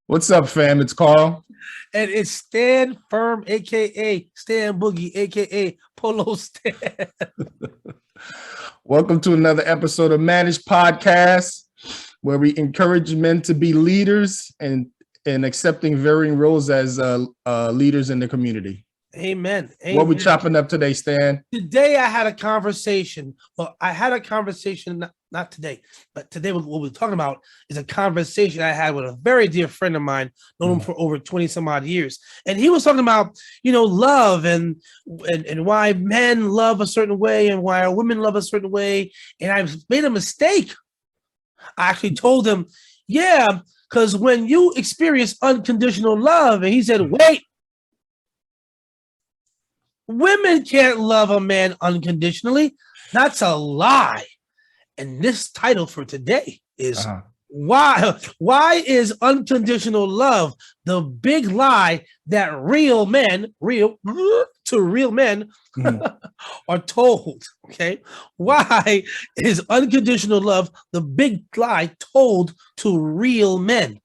What's up, fam? It's Carl. And it's Stan Firm, aka Stan Boogie, aka Polo Stan. Welcome to another episode of Managed Podcast, where we encourage men to be leaders and accepting varying roles as leaders in the community. Amen. What we chopping up today, Stan? Today I had a conversation. Well, I had a conversation, not today, but today what we're talking about is a conversation I had with a very dear friend of mine, known him for over 20 some odd years. And he was talking about, love and why men love a certain way and why women love a certain way. And I made a mistake. I actually told him, yeah, because when you experience unconditional love, and he said, wait, women can't love a man unconditionally. That's a lie. And this title for today is why is unconditional love the big lie that real men are told? Okay, why is unconditional love the big lie told to real men?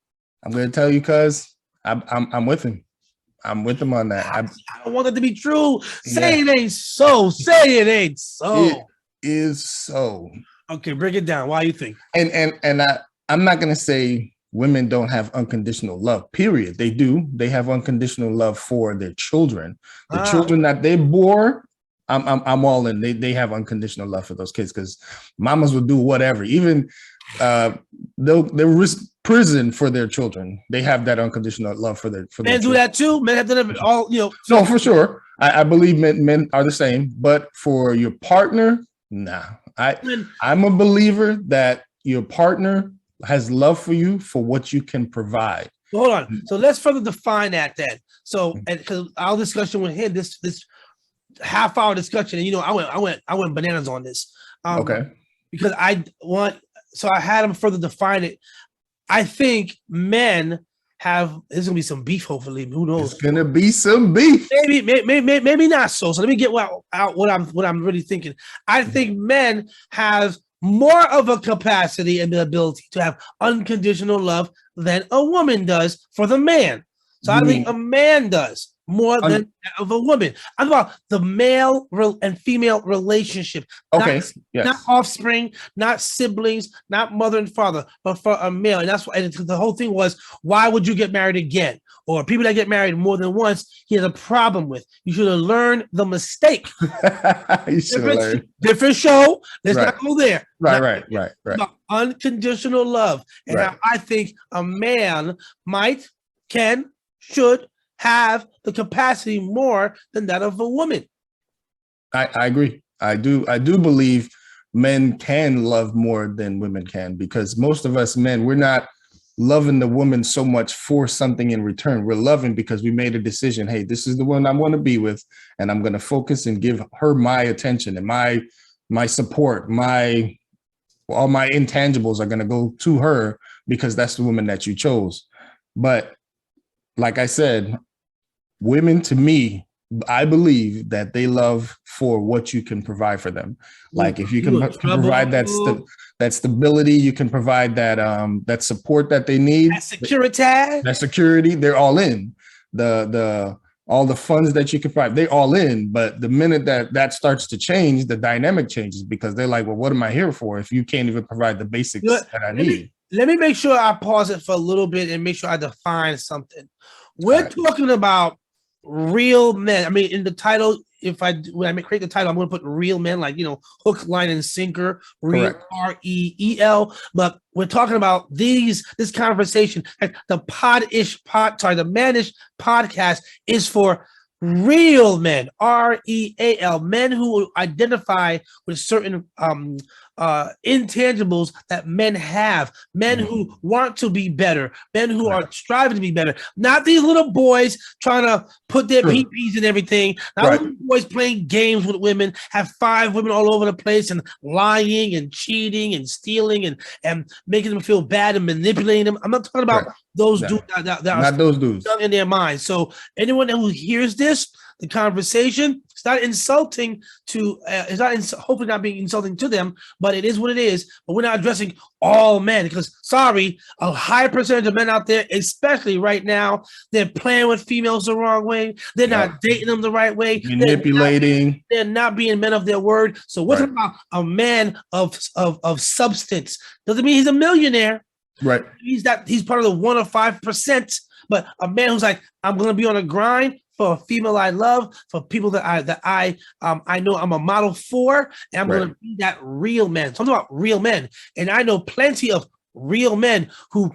I'm going to tell you, cuz I'm with him. I'm with him on that. I don't want it to be true. Say it ain't so. Say it ain't so. It is so. Okay, break it down. Why you think? And I'm not gonna say women don't have unconditional love. Period. They do. They have unconditional love for their children. The children that they bore. I'm all in. They have unconditional love for those kids because mamas will do whatever. Even they'll risk prison for their children. They have that unconditional love for their men do that too. Men have done it all, No, for sure. I believe men are the same, but for your partner, nah. I'm a believer that your partner has love for you for what you can provide. Hold on. So let's further define that then. So, because our discussion with him, this half-hour discussion, and I went bananas on this. Okay. Because I had him further define it. I think men have. There's gonna be some beef. Hopefully, who knows? There's gonna be some beef. Maybe not so. So let me get out what I'm really thinking. I think men have more of a capacity and the ability to have unconditional love than a woman does for the man. So I think a man does more than of a woman. I'm about the male and female relationship. Okay. Not offspring, not siblings, not mother and father, but for a male. And that's why the whole thing was, why would you get married again? Or people that get married more than once, he has a problem with. You should have learned the mistake. Different show. Let's not go there. Right. About unconditional love. And now I think a man should have the capacity more than that of a woman. I agree. I do believe men can love more than women can, because most of us men, we're not loving the woman so much for something in return. We're loving because we made a decision. Hey, this is the one I want to be with, and I'm going to focus and give her my attention and my support. All my intangibles are going to go to her because that's the woman that you chose. But like I said, women, to me, I believe that they love for what you can provide for them. Like if you can provide that stability, you can provide that support that they need. That security, they're all in. All the funds that you can provide, they're all in. But the minute that starts to change, the dynamic changes, because they're like, well, what am I here for if you can't even provide the basics that I need? Let me make sure I pause it for a little bit and make sure I define something. We're talking about real men. I mean, in the title, when I create the title, I'm going to put real men, like, hook, line, and sinker, real, REEL. But we're talking about this conversation, like the Manish podcast is for real men, REAL, men who identify with certain intangibles that men have, men who want to be better, men who are striving to be better, not these little boys trying to put their PPs and everything, not little boys playing games with women, have 5 women all over the place and lying and cheating and stealing and making them feel bad and manipulating them. I'm not talking about those dudes that not those dudes in their minds. So anyone who hears this, the conversation, It's not insulting to. It's not hopefully not being insulting to them, but it is what it is. But we're not addressing all men because, sorry, a high percentage of men out there, especially right now, they're playing with females the wrong way. They're not dating them the right way. Manipulating. They're not being men of their word. So we're talking about a man of substance. Doesn't mean he's a millionaire. Right. He's part of the 1 or 5%. But a man who's like, I'm gonna be on a grind for a female I love, for people that I know I'm a model for, and I'm gonna be that real man. So I'm talking about real men, and I know plenty of real men who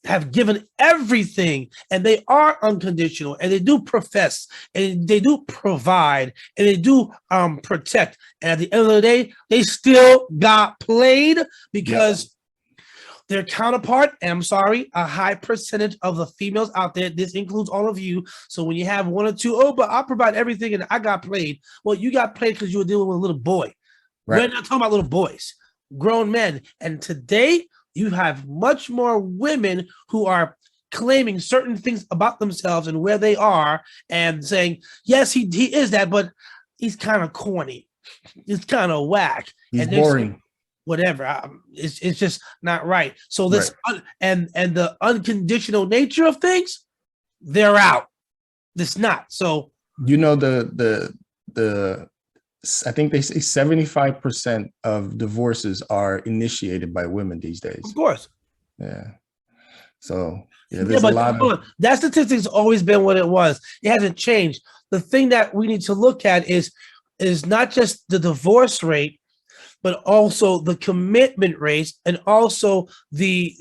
have given everything, and they are unconditional, and they do profess, and they do provide, and they do protect. And at the end of the day, they still got played because their counterpart, and I'm sorry, a high percentage of the females out there, this includes all of you. So when you have 1 or 2, but I'll provide everything and I got played. Well, you got played because you were dealing with a little boy. We're not talking about little boys, grown men. And today you have much more women who are claiming certain things about themselves and where they are and saying, yes, he is that, but he's kind of corny. He's kind of whack. He's boring. Whatever, it's just not right. So this and the unconditional nature of things, they're out. It's not. So the I think they say 75% of divorces are initiated by women these days. Of course. Yeah. So there's a lot of that statistic's always been what it was. It hasn't changed. The thing that we need to look at is not just the divorce rate, but also the commitment rate, and also the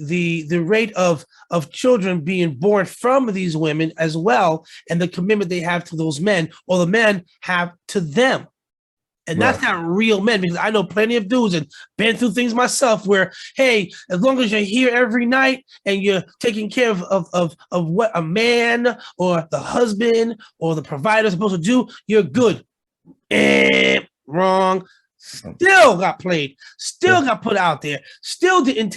rate of children being born from these women as well, and the commitment they have to those men, or the men have to them. And that's not real men, because I know plenty of dudes and been through things myself where, hey, as long as you're here every night and you're taking care of what a man or the husband or the provider is supposed to do, you're good. Wrong. Still got played, still got put out there, still couldn't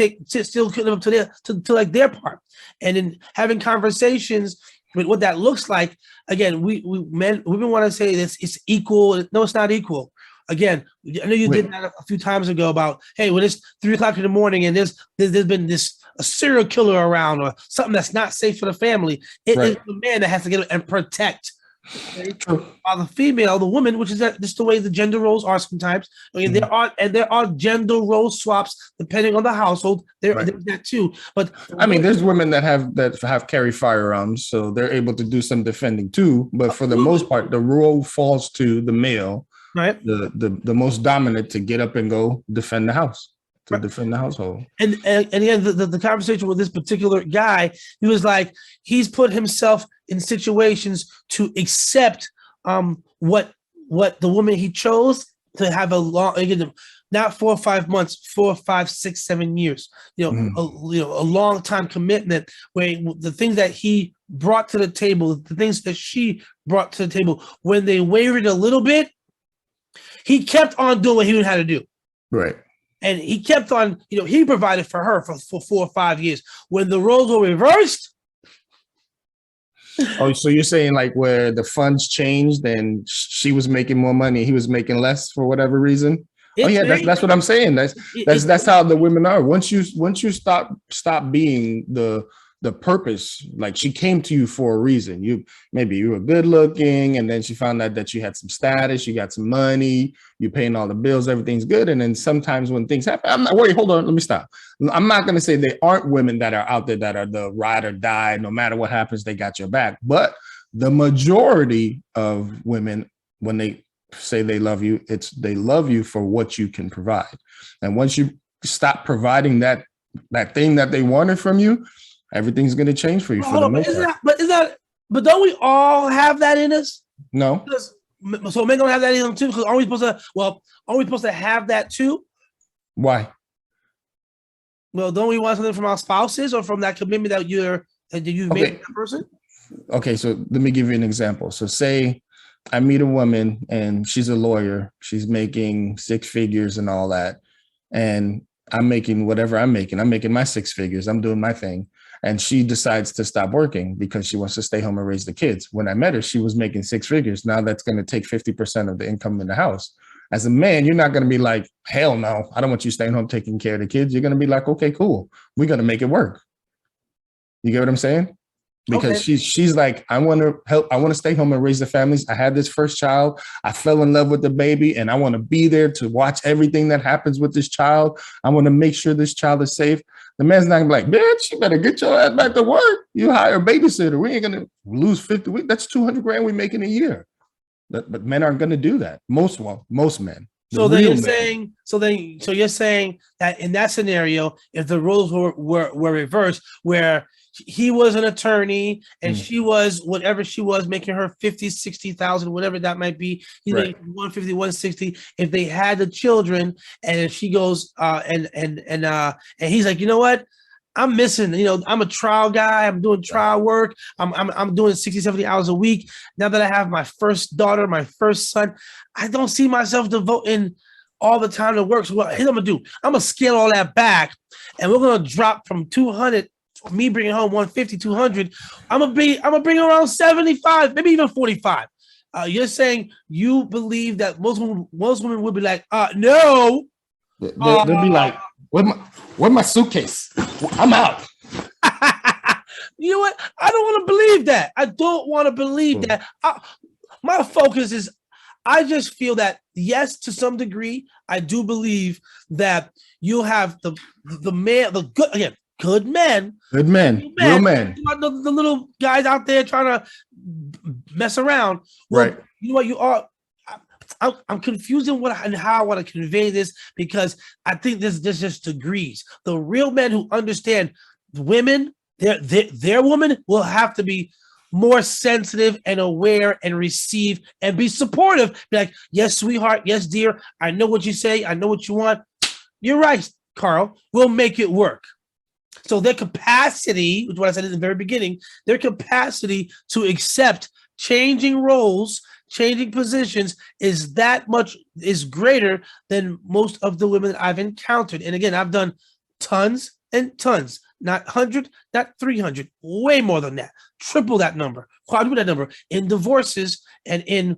live up to like their part. And in having conversations with what that looks like, again, we've been want to say this, it's equal. No, it's not equal. Again, I know you did that a few times ago about, hey, when it's 3 o'clock in the morning and there's been a serial killer around or something that's not safe for the family, it is the man that has to get and protect. Okay. While the female, the woman, which is just the way the gender roles are sometimes. Okay, there are gender role swaps depending on the household. There's that too. But I mean, there's women that have carry firearms, so they're able to do some defending too. But for the most part, the role falls to the male, the most dominant, to get up and go defend the house. To defend the household. And again, the conversation with this particular guy, he was like, he's put himself in situations to accept what the woman he chose to have a long, not 4 or 5 months, 4, 5, 6, 7 years, a long time commitment, where the things that he brought to the table, the things that she brought to the table, when they wavered a little bit, he kept on doing what he knew how to do. Right. And he kept on, he provided for her for 4 or 5 years. When the roles were reversed. Oh, so you're saying like where the funds changed and she was making more money, he was making less for whatever reason? That's what I'm saying. That's how the women are. Once you stop being the purpose, like she came to you for a reason. Maybe you were good looking, and then she found out that you had some status, you got some money, you're paying all the bills, everything's good. And then sometimes when things happen, hold on, let me stop. I'm not going to say there aren't women that are out there that are the ride or die, no matter what happens, they got your back. But the majority of women, when they say they love you, they love you for what you can provide. And once you stop providing that thing that they wanted from you, everything's going to change for you. But don't we all have that in us? No. So men don't have that in them too. Because are we supposed to have that too? Why? Well, don't we want something from our spouses or from that commitment that you've made with that person? Okay, so let me give you an example. So say I meet a woman and she's a lawyer. She's making 6 figures and all that. And I'm making whatever I'm making. I'm making my six figures. I'm doing my thing. And she decides to stop working because she wants to stay home and raise the kids. When I met her, she was making six figures. Now that's going to take 50% of the income in the house. As a man, you're not going to be like, hell no, I don't want you staying home taking care of the kids. You're going to be like, okay, cool. We're going to make it work. You get what I'm saying? Because she's like, I want to help. I want to stay home and raise the families. I had this first child. I fell in love with the baby, and I want to be there to watch everything that happens with this child. I want to make sure this child is safe. The man's not gonna be like, bitch, you better get your ass back to work. You hire a babysitter. We ain't gonna lose 50 weeks. That's 200 grand we make in a year. But men aren't gonna do that. Most men. So then you're saying, so you're saying that in that scenario, if the roles were reversed, where he was an attorney and she was whatever she was, making her 50, 60,000, whatever that might be, he's like 150, 160. If they had the children, and she goes and he's like, you know what? I'm missing, I'm a trial guy. I'm doing trial work. I'm doing 60, 70 hours a week. Now that I have my first daughter, my first son, I don't see myself devoting all the time to work. So what I'm gonna do, I'm gonna scale all that back, and we're gonna drop from 200, me bringing home 150, 200. I'm gonna bring around 75, maybe even 45. You're saying you believe that most women would be like, no. They'll be like, where's my suitcase? I'm out. You know what? I don't want to believe that. I don't want to believe that. My focus is, I just feel that, yes, to some degree, I do believe that you'll have the man, the good men, real men. The little guys out there trying to mess around. Well, right. You know what? You are. I'm confused in how I want to convey this, because I think there's just degrees. The real men who understand women, their woman will have to be more sensitive and aware and receive and be supportive. Be like, yes, sweetheart. Yes, dear. I know what you say. I know what you want. You're right, Carl. We'll make it work. So their capacity, which is what I said in the very beginning, their capacity to accept changing roles, changing positions is greater than most of the women I've encountered. And again, I've done tons and tons, not 100, not 300, way more than that, triple that number, quadruple that number in divorces and in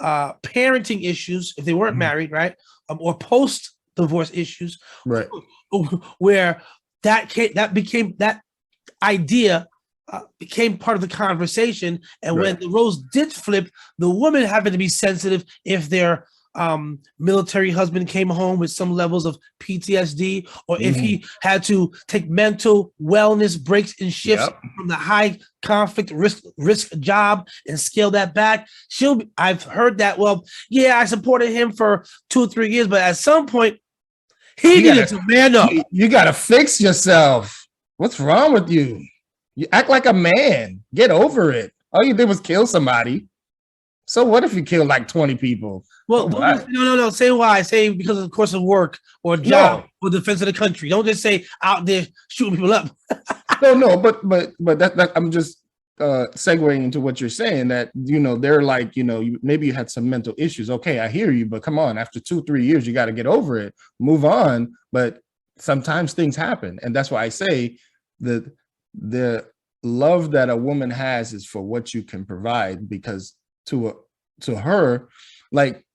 parenting issues, if they weren't married, right? Or post-divorce issues, right? Where that idea became part of the conversation. And when the roles did flip, the woman happened to be sensitive if their military husband came home with some levels of PTSD, or if he had to take mental wellness breaks and shifts from the high conflict risk job and scale that back. I've heard that, well, yeah, I supported him for 2 or 3 years, but at some point he needed to man up. You got to fix yourself. What's wrong with you? You act like a man. Get over it. All you did was kill somebody. So what if you kill like 20 people? Well, no. Say why. Say because of the course of work or job or defense of the country. Don't just say out there shooting people up. No. But that I'm just segueing into what you're saying, that they're like, maybe you had some mental issues. Okay, I hear you, but come on, after 2-3 years, you got to get over it, move on. But sometimes things happen, and that's why I say the love that a woman has is for what you can provide, because to her, like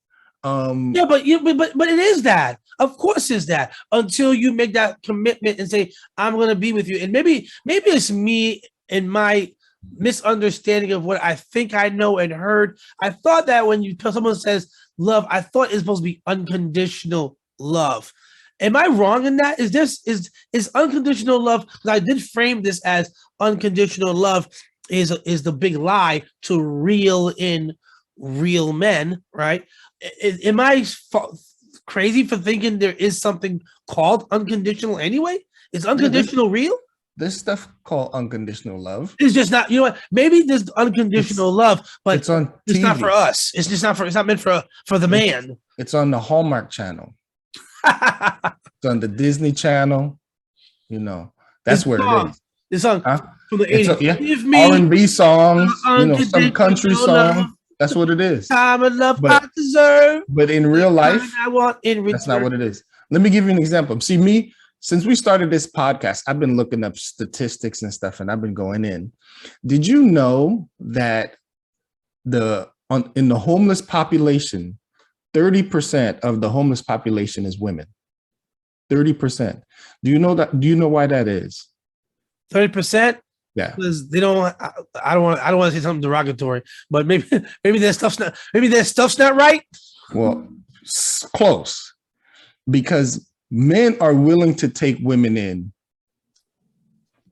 but it is that, of course, is that, until you make that commitment and say, I'm going to be with you. And maybe it's me and my misunderstanding of what I think I know and heard. I thought that when someone says love, I thought it's supposed to be unconditional love. Am I wrong in that? Is unconditional love? Because I did frame this as unconditional love is the big lie to reel in real men, right? Am I crazy for thinking there is something called unconditional anyway? Is unconditional real? There's stuff called unconditional love. It's just not, maybe there's unconditional love, but it's on TV. It's not for us. It's not meant for the man. It's on the Hallmark Channel. It's on the Disney Channel. That's where it is. It's on from the 80s. Give me R&B songs, some country songs. That's what it is. Time and love I deserve. But in real life, I want in return. That's not what it is. Let me give you an example. See, me, since we started this podcast, I've been looking up statistics and stuff, and I've been going in. Did you know that in the homeless population, 30% of the homeless population is women? 30%. Do you know that? Do you know why that is? 30%? Yeah. Because they don't. I don't want to say something derogatory, but maybe their stuff's not right. Well, close, because men are willing to take women in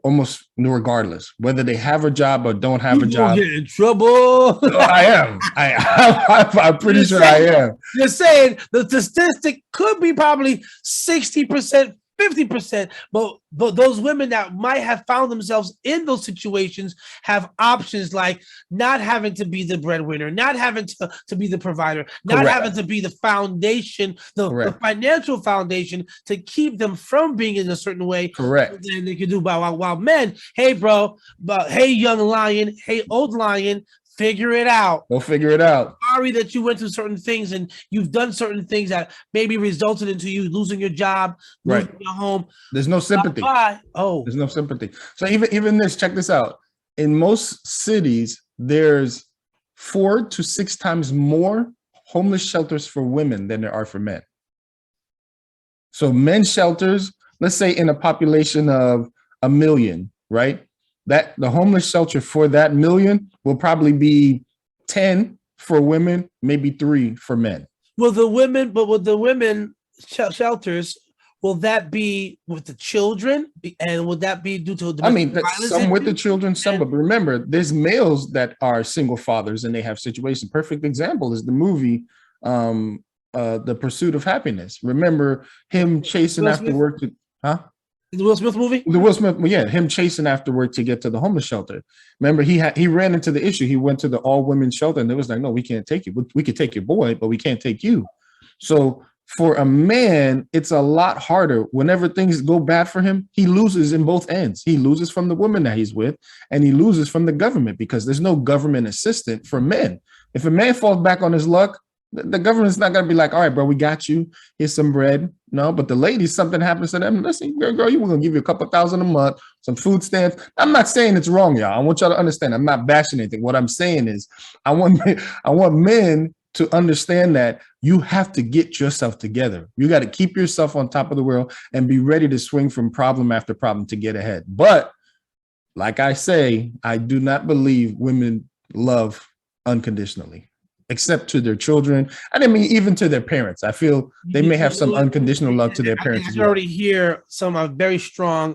almost regardless, whether they have a job or don't have a job. Get in trouble. I am. I'm pretty sure I am. You're saying the statistic could be probably 60%, 50%, but those women that might have found themselves in those situations have options like not having to be the breadwinner, not having to be the provider, not having to be the foundation, the financial foundation to keep them from being in a certain way. Correct. Then they can do while men, hey bro, but hey young lion, hey old lion, figure it out. We'll figure it out. Sorry that you went through certain things and you've done certain things that maybe resulted into you losing your job, losing your home. There's no sympathy. Oh, there's no sympathy. So even this, check this out. In most cities, there's 4 to 6 times more homeless shelters for women than there are for men. So men's shelters, let's say in a population of 1 million, right? That the homeless shelter for that million will probably be 10 for women, maybe 3 for men. With the women shelters, will that be with the children? And would that be due to some with the children, some, but remember, there's males that are single fathers and they have situations. Perfect example is the movie The Pursuit of Happiness. Remember him chasing after work to The Will Smith movie? The Will Smith, yeah, him chasing after work to get to the homeless shelter. Remember, he ran into the issue. He went to the all-women shelter, and they was like, no, we can't take you. We could take your boy, but we can't take you. So for a man, it's a lot harder. Whenever things go bad for him, he loses in both ends. He loses from the woman that he's with, and he loses from the government because there's no government assistance for men. If a man falls back on his luck, the government's not going to be like, all right, bro, we got you. Here's some bread. No, but the ladies, something happens to them. Listen, girl, you were going to give you a couple $1,000 a month, some food stamps. I'm not saying it's wrong, y'all. I want y'all to understand. I'm not bashing anything. What I'm saying is I want men to understand that you have to get yourself together. You got to keep yourself on top of the world and be ready to swing from problem after problem to get ahead. But like I say, I do not believe women love unconditionally. Except to their children. And I mean, even to their parents. I feel they may have some unconditional love to their parents. I can already hear some very strong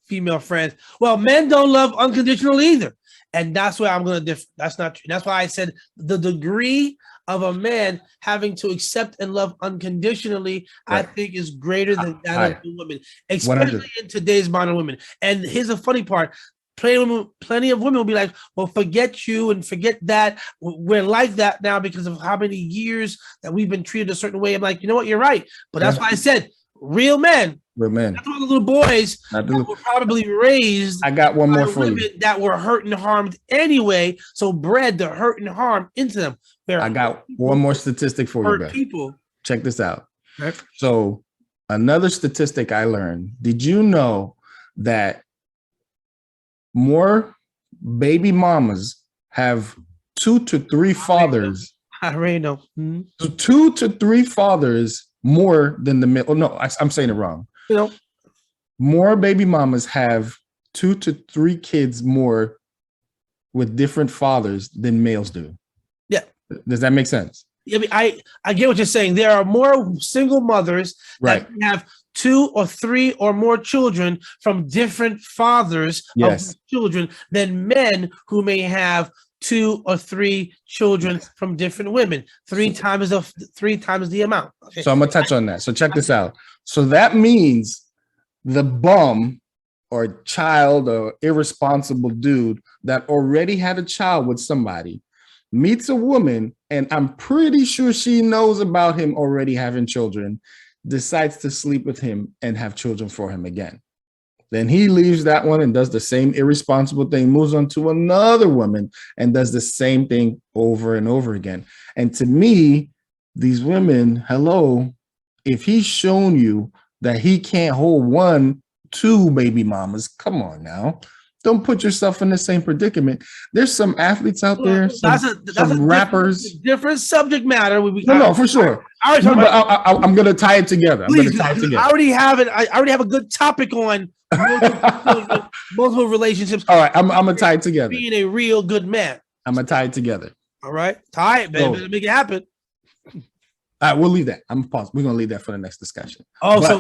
female friends. Well, men don't love unconditional either. And that's where I'm going to differ. That's not true. That's why I said the degree of a man having to accept and love unconditionally, I think is greater than that of the women, especially 100. In today's modern women. And here's the funny part. Plenty of women will be like, well, forget you and forget that. We're like that now because of how many years that we've been treated a certain way. I'm like, you know what? You're right. But that's why I said real men. Real men. That's all the little boys that were probably raised. I got one more for you. That were hurt and harmed anyway. So bred the hurt and harm into them. I got one more statistic for you, guys. People. Check this out. Okay. So another statistic I learned. Did you know that more baby mamas have 2 to 3 fathers? I already know. 2 to 3 fathers more than the male. Oh, no, I'm saying it wrong. You know, more baby mamas have 2 to 3 kids more with different fathers than males do. Yeah. Does that make sense? I mean, I get what you're saying. There are more single mothers that have 2 or 3 or more children from different fathers of children than men who may have 2 or 3 children from different women. 3 times the amount. Okay. So I'm gonna touch on that. So check this out. So that means the bum or child or irresponsible dude that already had a child with somebody meets a woman, and I'm pretty sure she knows about him already having children, decides to sleep with him and have children for him again. Then he leaves that one and does the same irresponsible thing, moves on to another woman and does the same thing over and over again. And to me, these women, hello, if he's shown you that he can't hold 1, 2 baby mamas, come on now. Don't put yourself in the same predicament. There's some athletes out there, some rappers. Different subject matter. No, for sure. I'm going to tie it together. I already have it. I already have a good topic on multiple relationships. All right, I'm going to tie it together. Being a real good man. I'm going to tie it together. All right, tie it, baby. So, make it happen. All right, we'll leave that. I'm pause. We're gonna leave that for the next discussion. Oh, so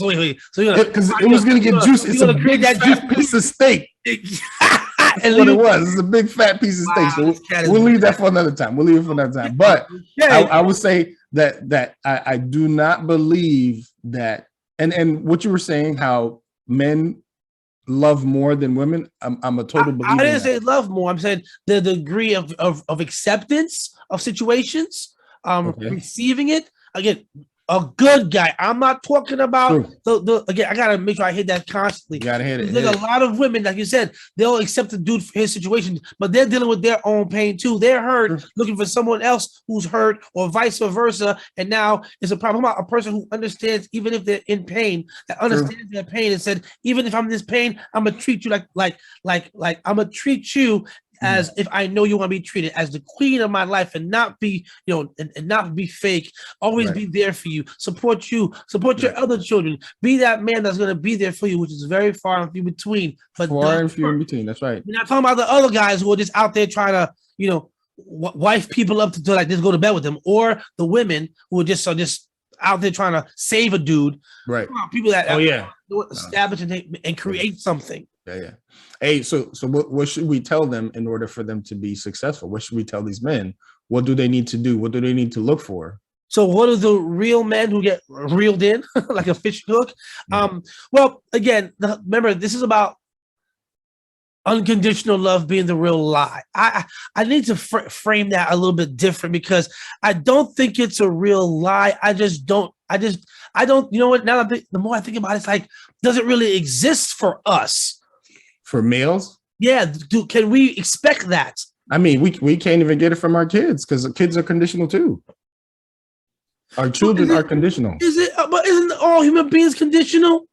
wait. So because it was gonna get juicy. It's a big fat piece of steak. That's what it was. It's a big fat piece of steak. So we'll leave that for another time. We'll leave it for another time. But I would say that I do not believe that. And what you were saying, how men love more than women. I'm a total believer. I didn't say love more. I'm saying the degree of acceptance of situations. Receiving it again, a good guy. I'm not talking about again. I gotta make sure I hit that constantly. You gotta hit it. There's a lot of women, like you said, they'll accept the dude for his situation, but they're dealing with their own pain too. They're hurt, looking for someone else who's hurt, or vice versa. And now it's a problem about a person who understands, even if they're in pain, that understands their pain and said, even if I'm in this pain, I'm gonna treat you like I'm gonna treat you as if I know you want to be treated as the queen of my life, and not be, and not be fake. Always be there for you, support your other children. Be that man that's going to be there for you, which is very far and few between. But far and few in between. That's right. We're not talking about the other guys who are just out there trying to, wife people up to like just go to bed with them, or the women who are just out there trying to save a dude. Right. People that establish and create something. Yeah. Hey, so what should we tell them in order for them to be successful? What should we tell these men? What do they need to do? What do they need to look for? So what are the real men who get reeled in like a fishing hook? Well, again, remember, this is about unconditional love being the real lie. I need to frame that a little bit different, because I don't think it's a real lie. I don't. You know what? Now the more I think about it, it's like, does it really exist for us? For males? Yeah. Can we expect that? I mean, we can't even get it from our kids, because the kids are conditional too. Our children are conditional. Is it? But isn't all human beings conditional?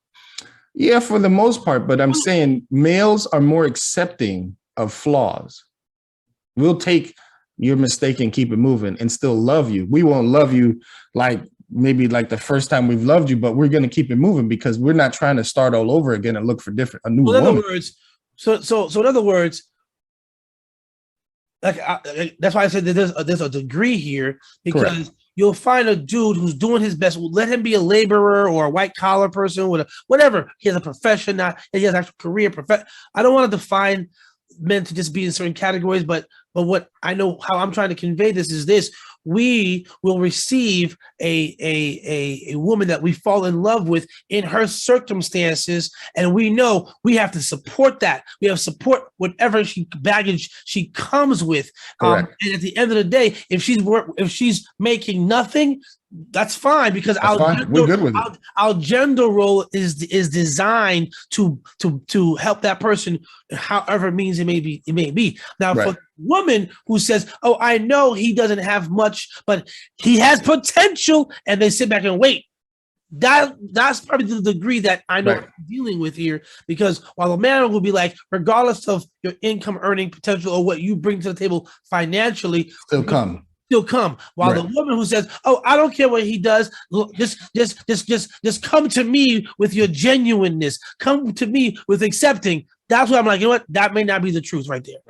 Yeah, for the most part. But I'm saying males are more accepting of flaws. We'll take your mistake and keep it moving and still love you. We won't love you like maybe like the first time we've loved you, but we're going to keep it moving, because we're not trying to start all over again and look for a new woman. In other words, so in other words, like that's why I said that there's a degree here, because you'll find a dude who's doing his best. Let him be a laborer or a white collar person with whatever. He has a profession, he has an actual career. I don't want to define men to just be in certain categories, but what I know, how I'm trying to convey this is this: we will receive a woman that we fall in love with in her circumstances, and we know we have to support that. We have to support whatever baggage she comes with. And at the end of the day, if she's making nothing, that's fine, because we're good with it. Our gender role is designed to help that person, however means it may be. Now, for the woman who says, "Oh, I know he doesn't have much, but he has potential," and they sit back and wait, that's probably the degree that I know I'm dealing with here. Because while a man will be like, regardless of your income earning potential or what you bring to the table financially, still come. While the woman who says, "Oh, I don't care what he does. Just come to me with your genuineness. Come to me with accepting." That's what I'm like. You know what? That may not be the truth right there.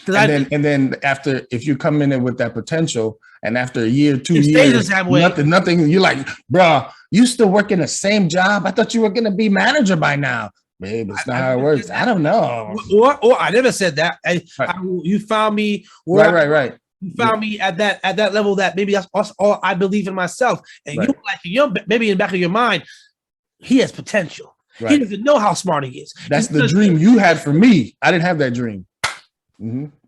Right. And then after, if you come in with that potential, and after a year, 2 years, nothing, you're like, "Bro, you still working the same job? I thought you were gonna be manager by now." Babe, it's not how it works. I don't know. Or I never said that. You found me. Right. You found me at that level that maybe that's all I believe in myself. And you're maybe in the back of your mind, he has potential. He doesn't know how smart he is. That's the dream you had for me. I didn't have that dream.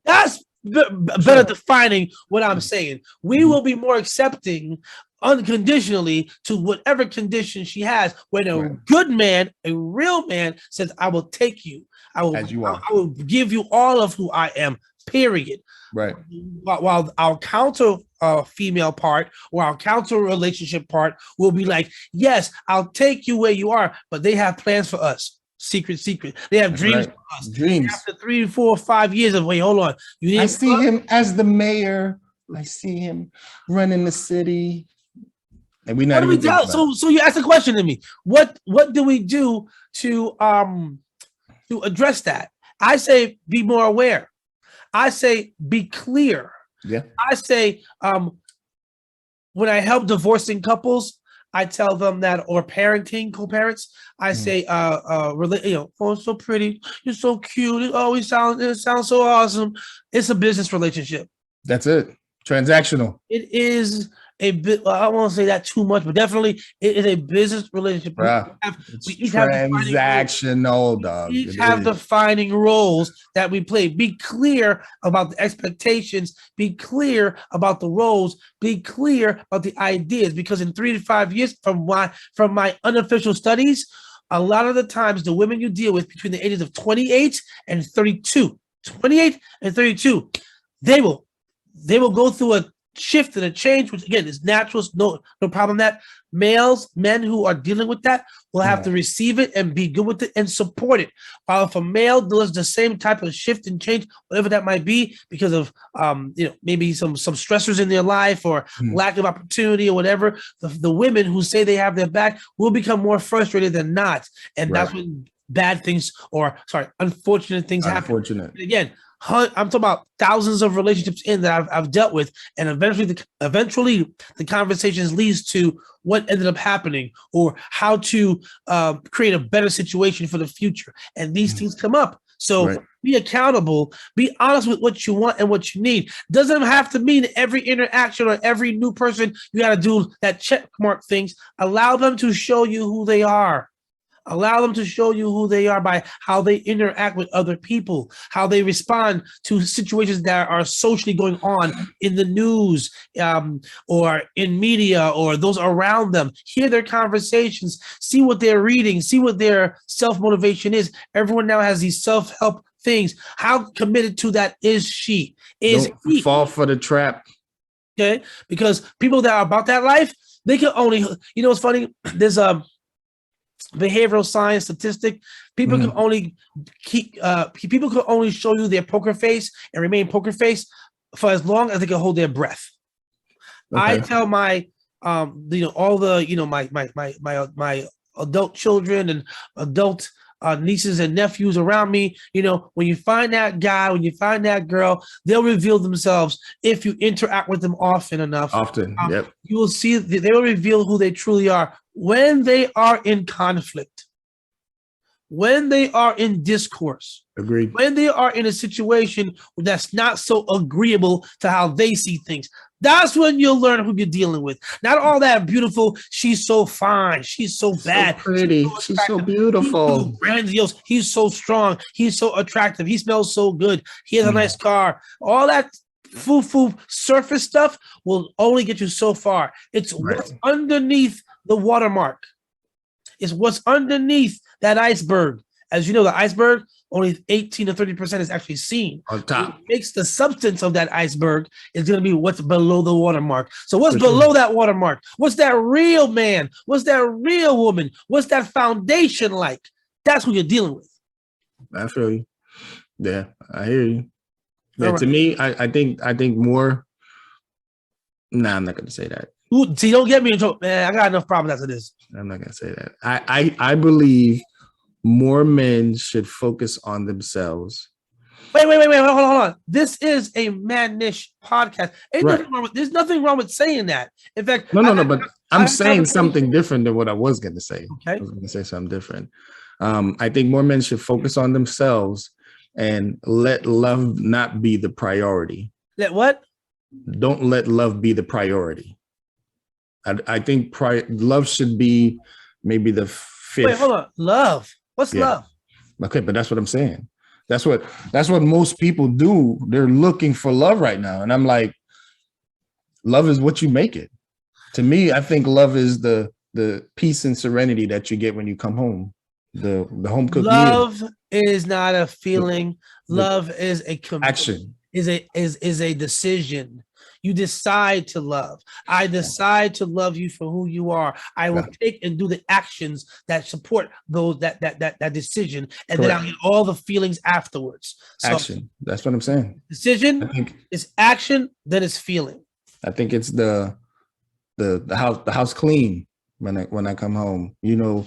That's better defining what I'm saying. We will be more accepting unconditionally to whatever condition she has. When a good man, a real man, says, "I will take you. I will give you all of who I am. period. Right. While our counter female part or our counter relationship part will be like, yes, I'll take you where you are, but they have plans for us. Secret. They have That's dreams right. for us. Dreams. After 3, 4, 5 years of wait, hold on. You I didn't see him as the mayor. I see him running the city. And we're what not do we even thinking tell? about it. So you asked a question to me. What do we do to address that? I say be more aware. I say be clear. Yeah. I say when I help divorcing couples, I tell them that, or parenting co-parents, I say oh, so pretty, you're so cute, it sounds so awesome. It's a business relationship. That's it. Transactional. It is a bit, well, I won't say that too much, but definitely it is a business relationship. It's We each have transactional, dog. we each have defining roles that we play. Be clear about the expectations. Be clear about the roles. Be clear about the ideas. Because in 3 to 5 years, from my unofficial studies, a lot of the times the women you deal with between the ages of 28 and 32, they will go through a shift and a change, which again is natural. No problem. That men who are dealing with that will have to receive it and be good with it and support it. While if a male does the same type of shift and change, whatever that might be, because of maybe some stressors in their life or lack of opportunity or whatever, the women who say they have their back will become more frustrated than not, and that's when unfortunate things happen. And again, I'm talking about thousands of relationships that I've dealt with, and eventually the conversations leads to what ended up happening or how to create a better situation for the future. And these things come up. So be accountable, be honest with what you want and what you need. Doesn't have to mean every interaction or every new person you got to do that check mark things. Allow them to show you who they are. Allow them to show you who they are by how they interact with other people, how they respond to situations that are socially going on in the news or in media or those around them. Hear their conversations, see what they're reading, see what their self-motivation is. Everyone now has these self-help things. How committed to that is she? Don't fall for the trap. Okay, because people that are about that life, they can only, what's funny? There's behavioral science statistic. People can only show you their poker face and remain poker face for as long as they can hold their breath. I tell my all the my adult children and adult nieces and nephews around me, when you find that guy, when you find that girl, they'll reveal themselves if you interact with them often enough. You will see they will reveal who they truly are when they are in conflict, when they are in discourse. Agreed. When they are in a situation that's not so agreeable to how they see things. That's when you'll learn who you're dealing with. Not all that beautiful, she's so fine, she's so bad. So pretty, she's so beautiful. He's so grandiose, he's so strong, he's so attractive, he smells so good, he has a nice car. All that foo-foo surface stuff will only get you so far. It's what's underneath the watermark. It's what's underneath that iceberg. As you know, the iceberg, only 18 to 30% is actually seen. On top. What makes the substance of that iceberg is going to be what's below the watermark. So what's below that watermark? What's that real man? What's that real woman? What's that foundation like? That's who you're dealing with. I feel you. Yeah, I hear you. Yeah, to me, I think more. Nah, I'm not going to say that. See, don't get me in trouble, man. I got enough problems after this. I'm not going to say that. I believe more men should focus on themselves. Wait, hold on. This is a man-ish podcast. There's nothing wrong with saying that. In fact, but I'm saying something different than what I was going to say. Okay. I was going to say something different. I think more men should focus on themselves and let love not be the priority. Let what? Don't let love be the priority. I think love should be maybe the fifth. Wait, hold on. Love. What's love? Okay, but that's what I'm saying. That's what most people do. They're looking for love right now. And I'm like, love is what you make it. To me, I think love is the peace and serenity that you get when you come home. The home cooked meal. Love is not a feeling. Love is a commitment. Action. is a decision. You decide to love. I decide to love you for who you are. I will take and do the actions that support those that decision, and then I'll get all the feelings afterwards. So, action. That's what I'm saying. Decision is action, then it's feeling. I think it's the house clean when I come home. You know,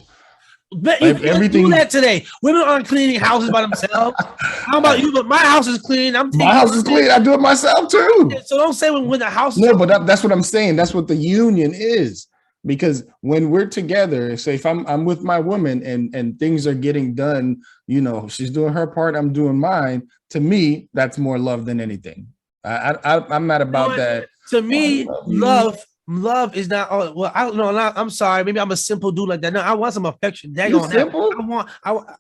But you can't do that today. Women aren't cleaning houses by themselves. How about you? But my house is clean. My house is clean. I do it myself too. So don't say when the house. No, but that's what I'm saying. That's what the union is. Because when we're together, say if I'm with my woman and things are getting done, you know, she's doing her part, I'm doing mine. To me, that's more love than anything. I'm not about that. To me, love is not. Oh, well, I don't know. I'm sorry. Maybe I'm a simple dude like that. No, I want some affection. Simple?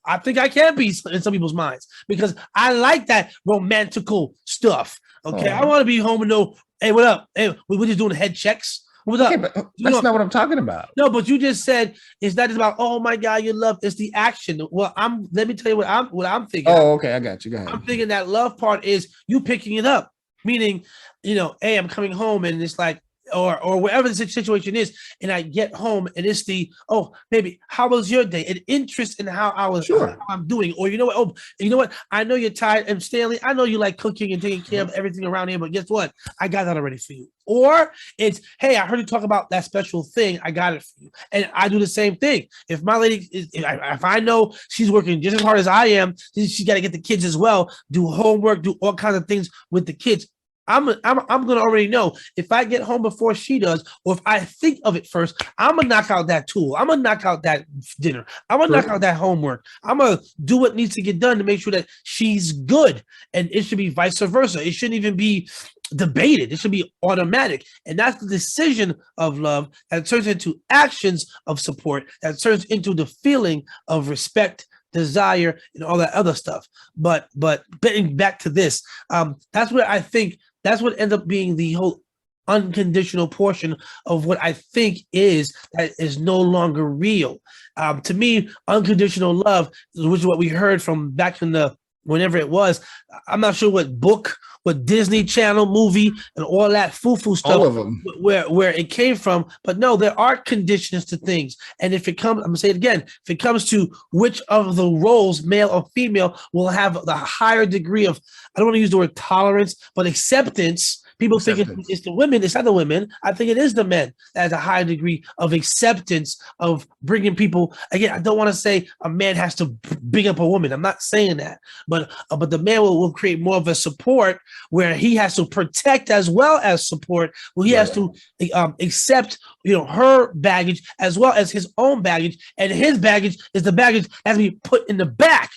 I think I can be in some people's minds because I like that romantical stuff. Okay, I want to be home and know. Hey, what up? Hey, we're just doing head checks. What's up? But that's not what I'm talking about. No, but you just said it's not just about, oh my God, you love. It's the action. Well, let me tell you what I'm thinking. Oh, okay, I got you. Go ahead. I'm thinking that love part is you picking it up, meaning, you know, hey, I'm coming home and it's like, or wherever the situation is, and I get home and it's the, oh, baby, how was your day? An interest in how I'm doing. Or you know what? Oh, you know what? I know you're tired. And Stanley, I know you like cooking and taking care of everything around here, but guess what? I got that already for you. Or it's, hey, I heard you talk about that special thing. I got it for you. And I do the same thing. If my lady, if I know she's working just as hard as I am, she got to get the kids as well, do homework, do all kinds of things with the kids. I'm gonna already know if I get home before she does, or if I think of it first, I'm gonna knock out that tool. I'm gonna knock out that dinner. I'm gonna knock out that homework. I'm gonna do what needs to get done to make sure that she's good. And it should be vice versa. It shouldn't even be debated. It should be automatic. And that's the decision of love that turns into actions of support, that turns into the feeling of respect, desire, and all that other stuff. But getting back to this, that's where I think that's what ends up being the whole unconditional portion of what I think is that is no longer real. To me, unconditional love, which is what we heard from back in the whenever it was. I'm not sure what book, what Disney Channel movie, and all that foo-foo stuff, all of them, where it came from. But no, there are conditions to things. And if it comes, I'm gonna say it again, if it comes to which of the roles, male or female, will have the higher degree of, I don't want to use the word tolerance, but acceptance. People think it's the women. It's not the women. I think it is the men that has a higher degree of acceptance of bringing people. Again, I don't want to say a man has to bring up a woman. I'm not saying that, but the man will create more of a support where he has to protect as well as support. Where he has to accept, you know, her baggage as well as his own baggage, and his baggage is the baggage that has to be put in the back.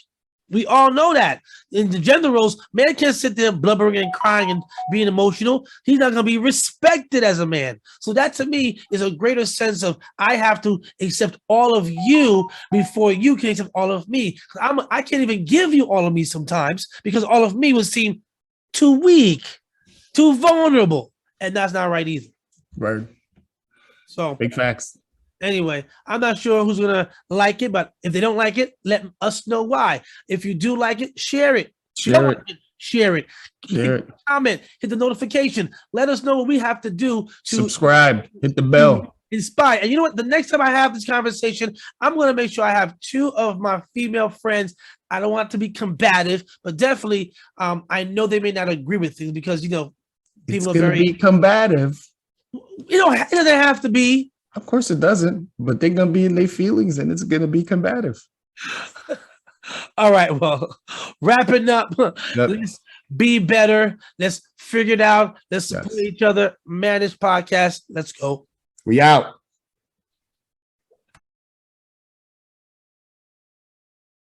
We all know that in the gender roles, man can't sit there blubbering and crying and being emotional. He's not going to be respected as a man. So that to me is a greater sense of I have to accept all of you before you can accept all of me. I can't even give you all of me sometimes because all of me would seem too weak, too vulnerable, and that's not right either. Right. So big facts. Anyway, I'm not sure who's going to like it, but if they don't like it, let us know why. If you do like it, share it. Share it. Comment, hit the notification. Let us know what we have to do to subscribe, hit the bell. Inspire. And you know what? The next time I have this conversation, I'm going to make sure I have two of my female friends. I don't want to be combative, but definitely I know they may not agree with things because, you know, people are very be combative. You know, it doesn't have to be. Of course it doesn't, but they're going to be in their feelings and it's going to be combative. All right. Well, wrapping up. Yep. Let's be better. Let's figure it out. Let's support each other. Manage podcast. Let's go. We out.